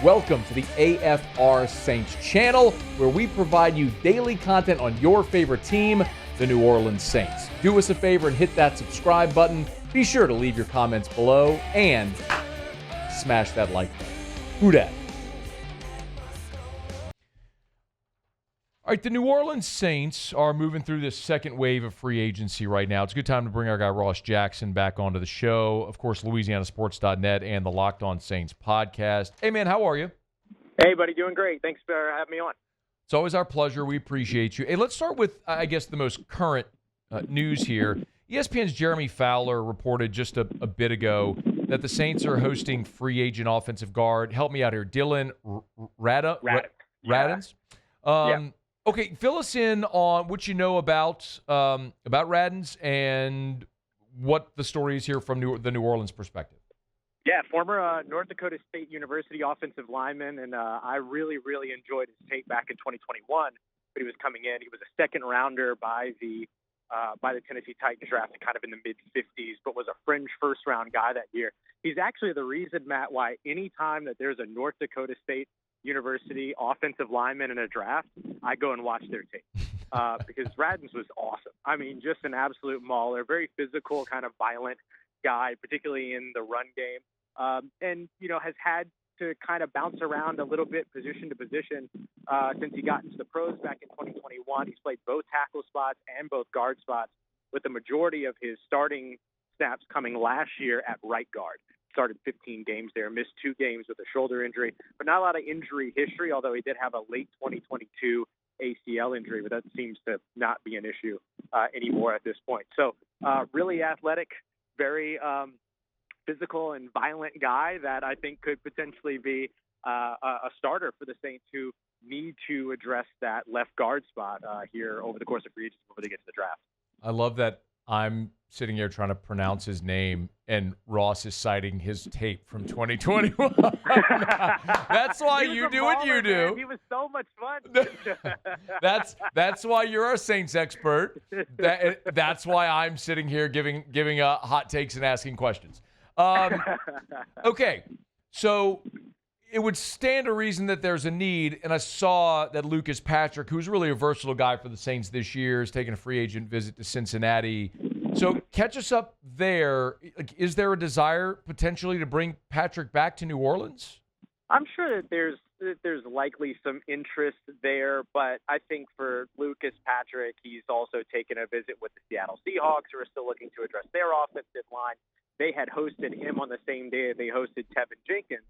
Welcome to the AFR Saints channel, where we provide you daily content on your favorite team, the New Orleans Saints. Do us a favor and hit that subscribe button. Be sure to leave your comments below and smash that like button. Who dat? All right, the New Orleans Saints are moving through this second wave of free agency right now. It's a good time to bring our guy Ross Jackson back onto the show. Of course, LouisianaSports.net and the Locked On Saints podcast. Hey, man, how are you? Hey, buddy, doing great. Thanks for having me on. It's always our pleasure. We appreciate you. Hey, let's start with, I guess, the most current news here. ESPN's Jeremy Fowler reported just a bit ago that the Saints are hosting free agent offensive guard. Help me out here. Dylan Radins? Yeah. Okay, fill us in on what you know about Radins and what the story is here from the New Orleans perspective. Yeah, former North Dakota State University offensive lineman, and I really, really enjoyed his tape back in 2021 when he was coming in. He was a second rounder by the Tennessee Titans, drafted kind of in the mid-50s, but was a fringe first-round guy that year. He's actually the reason, Matt, why any time that there's a North Dakota State University offensive lineman in a draft, I go and watch their tape because Radins was awesome. I mean, just an absolute mauler, very physical, kind of violent guy, particularly in the run game, and has had to kind of bounce around a little bit position to position since he got into the pros back in 2021. He's played both tackle spots and both guard spots, with the majority of his starting snaps coming last year at right guard. Started 15 games there, missed 2 games with a shoulder injury, but not a lot of injury history, although he did have a late 2022 ACL injury, but that seems to not be an issue anymore at this point. So really athletic, very physical and violent guy that I think could potentially be a starter for the Saints, who need to address that left guard spot here over the course of free agency before they get to the draft. I love that I'm sitting here trying to pronounce his name, and Ross is citing his tape from 2021. That's why you do what you do. Man. He was so much fun. That's why you're our Saints expert. That's why I'm sitting here giving hot takes and asking questions. Okay, so it would stand to reason that there's a need, and I saw that Lucas Patrick, who's really a versatile guy for the Saints this year, is taking a free agent visit to Cincinnati. So catch us up there. Is there a desire potentially to bring Patrick back to New Orleans? I'm sure that there's likely some interest there, but I think for Lucas Patrick, he's also taken a visit with the Seattle Seahawks, who are still looking to address their offensive line. They had hosted him on the same day they hosted Tevin Jenkins.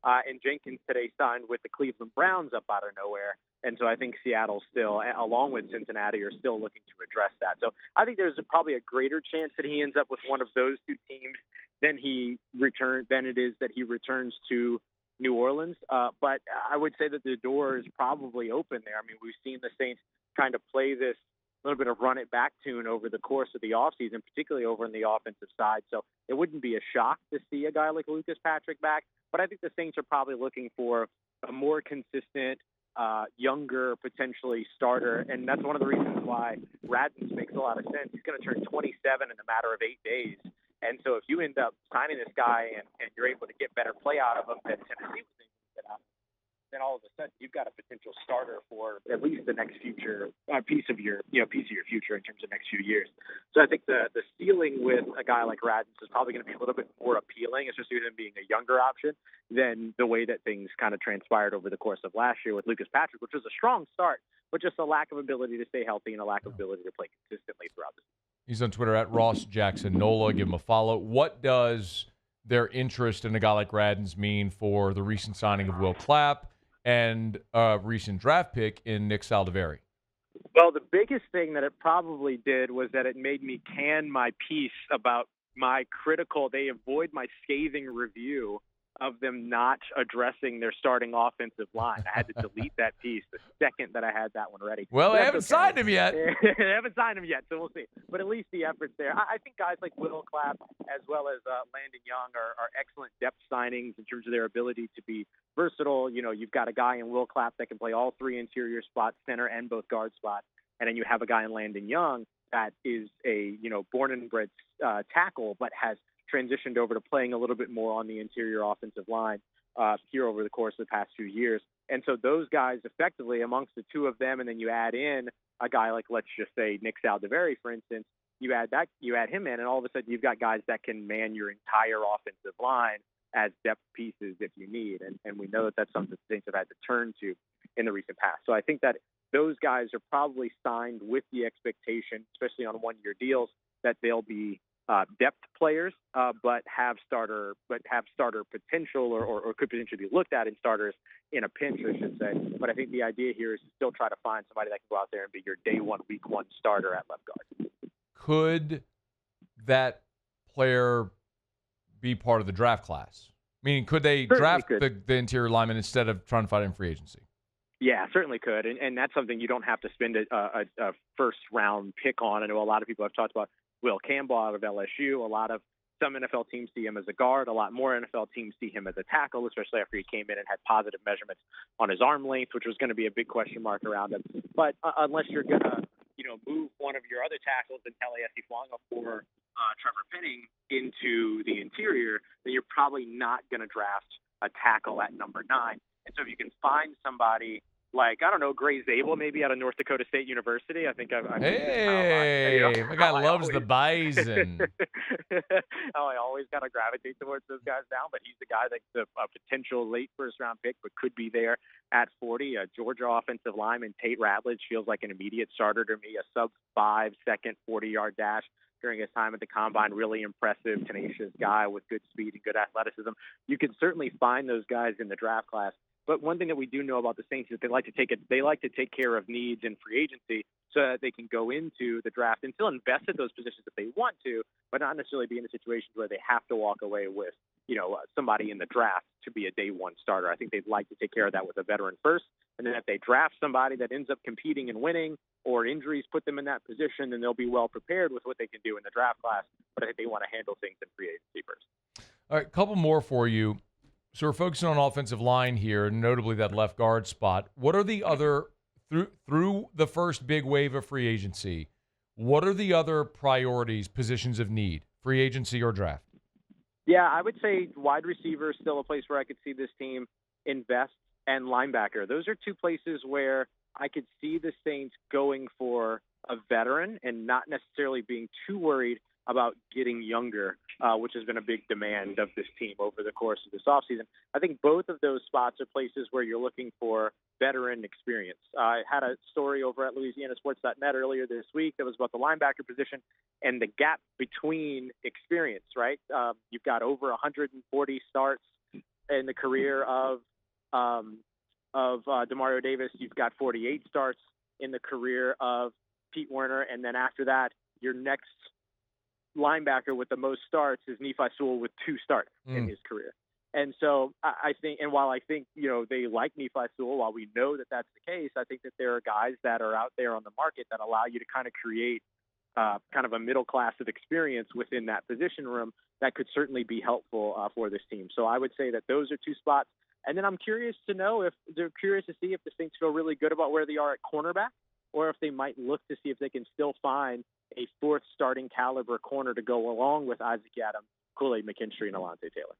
And Jenkins today signed with the Cleveland Browns up out of nowhere. And so I think Seattle still, along with Cincinnati, are still looking to address that. So I think there's probably a greater chance that he ends up with one of those two teams than it is that he returns to New Orleans. But I would say that the door is probably open there. I mean, we've seen the Saints kind of play this little bit of run it back tune over the course of the offseason, particularly over on the offensive side. So it wouldn't be a shock to see a guy like Lucas Patrick back, but I think the Saints are probably looking for a more consistent, younger, potentially starter. And that's one of the reasons why Radins makes a lot of sense. He's going to turn 27 in a matter of 8 days. And so if you end up signing this guy and you're able to get better play out of him than Tennessee was able to get out of him, then all of a sudden you've got a potential starter for at least the next piece of your future in terms of next few years. So I think the ceiling with a guy like Radins is probably going to be a little bit more appealing, especially with him being a younger option, than the way that things kind of transpired over the course of last year with Lucas Patrick, which was a strong start, but just a lack of ability to stay healthy and a lack of ability to play consistently throughout the season. He's on Twitter at Ross Jackson Nola. Give him a follow. What does their interest in a guy like Radins mean for the recent signing of Will Clapp and a recent draft pick in Nick Saldiveri? Well, the biggest thing that it probably did was that it made me can my piece about they avoid my scathing review of them not addressing their starting offensive line. I had to delete that piece the second that I had that one ready. Well, they haven't signed him yet. They haven't signed him yet, so we'll see. But at least the effort's there. I think guys like Will Clapp as well as Landon Young are excellent depth signings in terms of their ability to be versatile. You know, you've got a guy in Will Clapp that can play all three interior spots, center and both guard spots. And then you have a guy in Landon Young that is a, born and bred tackle, but has transitioned over to playing a little bit more on the interior offensive line. here over the course of the past few years. And so those guys effectively, amongst the two of them, and then you add in a guy like, let's just say, Nick Saldiveri, for instance, you add him in, and all of a sudden you've got guys that can man your entire offensive line as depth pieces if you need. And we know that that's something the Saints have had to turn to in the recent past. So I think that those guys are probably signed with the expectation, especially on one-year deals, that they'll be depth players, but have starter potential or could potentially be looked at in starters in a pinch, I should say. But I think the idea here is to still try to find somebody that can go out there and be your day one, week one starter at left guard. Could that player be part of the draft class? Meaning, could they draft the interior lineman instead of trying to find in free agency? Yeah, certainly could. And that's something you don't have to spend a first-round pick on. I know a lot of people have talked about Will Campbell out of LSU. Some NFL teams see him as a guard. A lot more NFL teams see him as a tackle, especially after he came in and had positive measurements on his arm length, which was going to be a big question mark around him. But unless you're going to move one of your other tackles in Taliesin Fuanga for Trevor Penning into the interior, then you're probably not going to draft a tackle at number 9. And so if you can find somebody like, I don't know, Gray Zabel, maybe out of North Dakota State University. I think my guy loves the Bison. I always kind of gravitate towards those guys now, but he's the guy that's a potential late first-round pick, but could be there at 40. Georgia offensive lineman Tate Ratledge feels like an immediate starter to me, a sub-5 second 40-yard dash during his time at the Combine. Really impressive, tenacious guy with good speed and good athleticism. You can certainly find those guys in the draft class. But one thing that we do know about the Saints is they like to take care of needs in free agency so that they can go into the draft and still invest in those positions if they want to, but not necessarily be in a situation where they have to walk away with, somebody in the draft to be a day one starter. I think they'd like to take care of that with a veteran first. And then if they draft somebody that ends up competing and winning, or injuries put them in that position, then they'll be well prepared with what they can do in the draft class. But I think they want to handle things in free agency first. All right, a couple more for you. So we're focusing on offensive line here, notably that left guard spot. What are the other, through the first big wave of free agency, what are the other priorities, positions of need, free agency or draft? Yeah, I would say wide receiver is still a place where I could see this team invest, and linebacker. Those are two places where I could see the Saints going for a veteran and not necessarily being too worried about getting younger, which has been a big demand of this team over the course of this offseason. I think both of those spots are places where you're looking for veteran experience. I had a story over at LouisianaSports.net earlier this week that was about the linebacker position and the gap between experience, right? You've got over 140 starts in the career of Demario Davis. You've got 48 starts in the career of Pete Werner. And then after that, your next linebacker with the most starts is Nephi Sewell with 2 starts in his career. And so I think, and while I think, they like Nephi Sewell, while we know that that's the case, I think that there are guys that are out there on the market that allow you to kind of create kind of a middle class of experience within that position room that could certainly be helpful for this team. So I would say that those are 2 spots. And then I'm curious to see if the Saints feel really good about where they are at cornerback, or if they might look to see if they can still find a 4th starting caliber corner to go along with Isaac Adams, Kool-Aid McKinstry, and Alontae Taylor.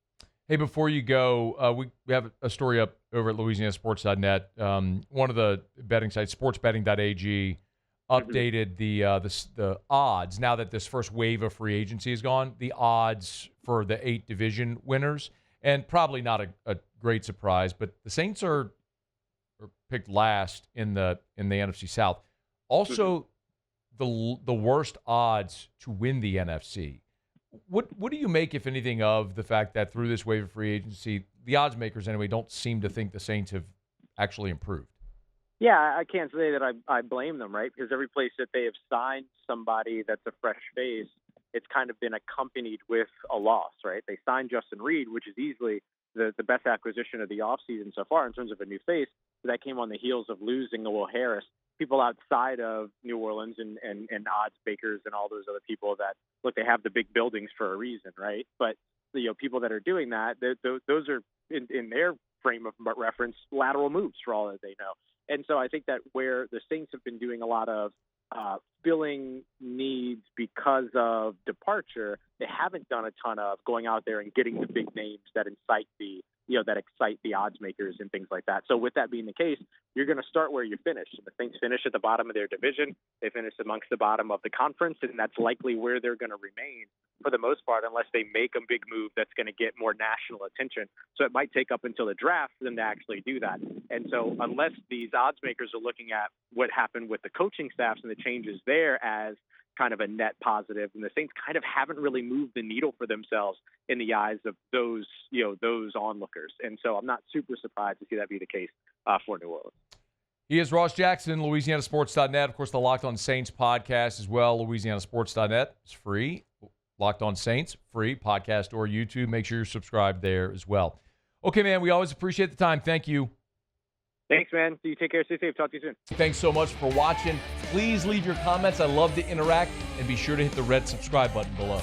Hey, before you go, we have a story up over at LouisianaSports.net. One of the betting sites, sportsbetting.ag, updated the odds now that this first wave of free agency is gone, the odds for the 8 division winners. And probably not a great surprise, but the Saints are picked last in the NFC South. Also, the worst odds to win the NFC. What do you make, if anything, of the fact that through this wave of free agency, the odds makers anyway don't seem to think the Saints have actually improved? Yeah, I can't say that I blame them, right? Because every place that they have signed somebody that's a fresh face, it's kind of been accompanied with a loss, right? They signed Justin Reed, which is easily the best acquisition of the offseason so far in terms of a new face. So that came on the heels of losing Will Harris. People outside of New Orleans and odds makers and all those other people that, look, they have the big buildings for a reason, right? But, people that are doing that, those are, in their frame of reference, lateral moves for all that they know. And so I think that where the Saints have been doing a lot of filling needs because of departure, they haven't done a ton of going out there and getting the big names that incite the that excite the odds makers and things like that. So with that being the case, you're going to start where you finish. The Saints finish at the bottom of their division. They finish amongst the bottom of the conference, and that's likely where they're going to remain for the most part, unless they make a big move that's going to get more national attention. So it might take up until the draft for them to actually do that. And so unless these odds makers are looking at what happened with the coaching staffs and the changes there as kind of a net positive, and the Saints kind of haven't really moved the needle for themselves in the eyes of those onlookers. And so I'm not super surprised to see that be the case for New Orleans. He is Ross Jackson, LouisianaSports.net. Of course, the Locked On Saints podcast as well, LouisianaSports.net. It's free. Locked On Saints, free podcast or YouTube. Make sure you're subscribed there as well. Okay, man, we always appreciate the time. Thank you. Thanks, man. You take care. Stay safe. Talk to you soon. Thanks so much for watching. Please leave your comments. I love to interact. And be sure to hit the red subscribe button below.